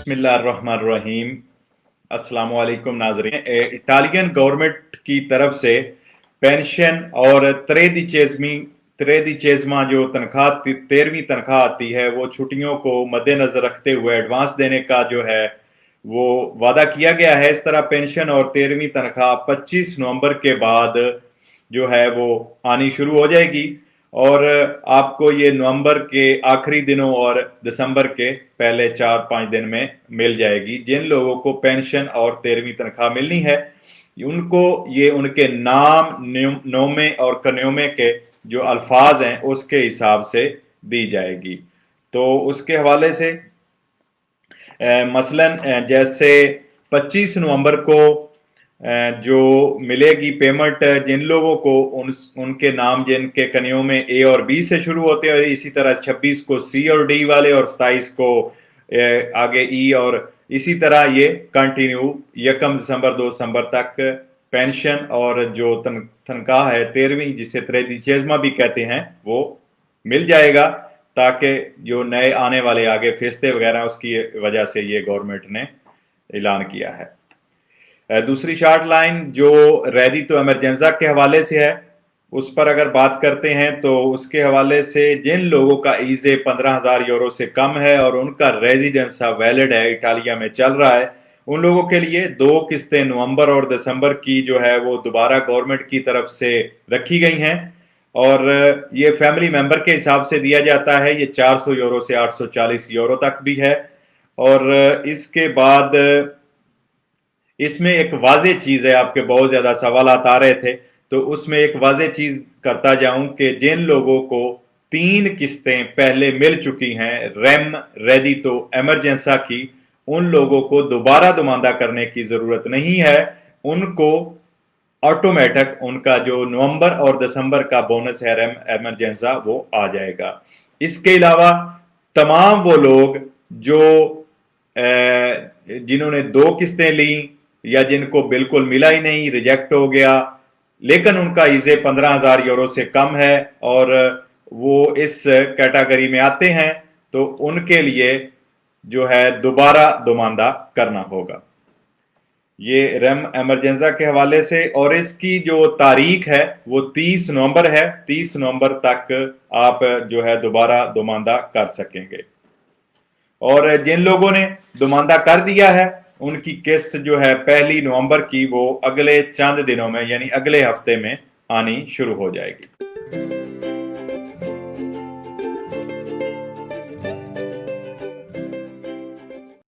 बिस्मिल्लाहिर्रहमानिर्रहीम। अस्सलाम वालेकुम नाज़रीन। इटालियन गवर्नमेंट की तरफ से पेंशन और त्रेदिचेज़मा जो तनख्वाह 13वीं तनख्वाह आती है वो छुट्टियों को मद्देनजर रखते हुए एडवांस देने का जो है वो वादा किया गया है। इस तरह पेंशन और 13वीं तनख्वाह 25 नवंबर के बाद जो है वो आनी शुरू हो जाएगी और आपको ये नवंबर के आखिरी दिनों और दिसंबर के पहले 4-5 दिन में मिल जाएगी। जिन लोगों को पेंशन और 13वीं तनख्वाह मिलनी है उनको ये उनके नाम, नोमे और कन्योमे के जो अल्फाज हैं उसके हिसाब से दी जाएगी। तो उसके हवाले से मसलन जैसे 25 नवंबर को जो मिलेगी पेमेंट जिन लोगों को उनके नाम जिनके कनियों में ए और बी से शुरू होते हैं, इसी तरह 26 को सी और डी वाले और 27 को आगे ई और इसी तरह ये कंटिन्यू 1 दिसंबर 2 दिसंबर तक पेंशन और जो तनख्वाह है 13वीं जिसे त्रेदिचेज़मा भी कहते हैं वो मिल जाएगा, ताकि जो नए आने वाले आगे फेस्ते वगैरह उसकी वजह से ये गवर्नमेंट ने ऐलान किया है। दूसरी शार्ट लाइन जो रेडी तो एमरजेंसा के हवाले से है उस पर अगर बात करते हैं तो उसके हवाले से जिन लोगों का ईज़े 15,000 यूरो से कम है और उनका रेजिडेंस वैलिड है, इटालिया में चल रहा है, उन लोगों के लिए 2 किस्तें नवंबर और दिसंबर की जो है वो दोबारा गवर्नमेंट की तरफ से रखी गई हैं और ये फैमिली मेंबर के हिसाब से दिया जाता है। ये 400 यूरो से 840 यूरो तक भी है। और इसके बाद इसमें एक वाज़े चीज़ है, आपके बहुत ज़्यादा सवाल आ रहे थे तो उसमें एक वाज़े चीज़ करता जाऊं कि जिन लोगों को 3 किस्तें पहले मिल चुकी हैं रेम रेडी तो एमरजेंसा की, उन लोगों को दोबारा दुमानदा करने की ज़रूरत नहीं है। उनको ऑटोमेटिक उनका जो नवंबर और दिसंबर का बोनस है रेम एमरजेंसा वो आ जाएगा। इसके अलावा तमाम वो लोग जो जिन्होंने 2 किस्तें ली या जिनको बिल्कुल मिला ही नहीं, रिजेक्ट हो गया, लेकिन उनका ईज़े 15,000 यूरो से कम है और वो इस कैटेगरी में आते हैं तो उनके लिए जो है दोबारा दुमानदा करना होगा। ये रेम एमरजेंसा के हवाले से और इसकी जो तारीख है वो 30 नवंबर है। 30 नवंबर तक आप जो है दोबारा दुमानदा कर सकेंगे और जिन लोगों ने दुमानदा कर दिया है उनकी किस्त जो है 1 नवंबर की वो अगले चंद दिनों में यानी अगले हफ्ते में आनी शुरू हो जाएगी।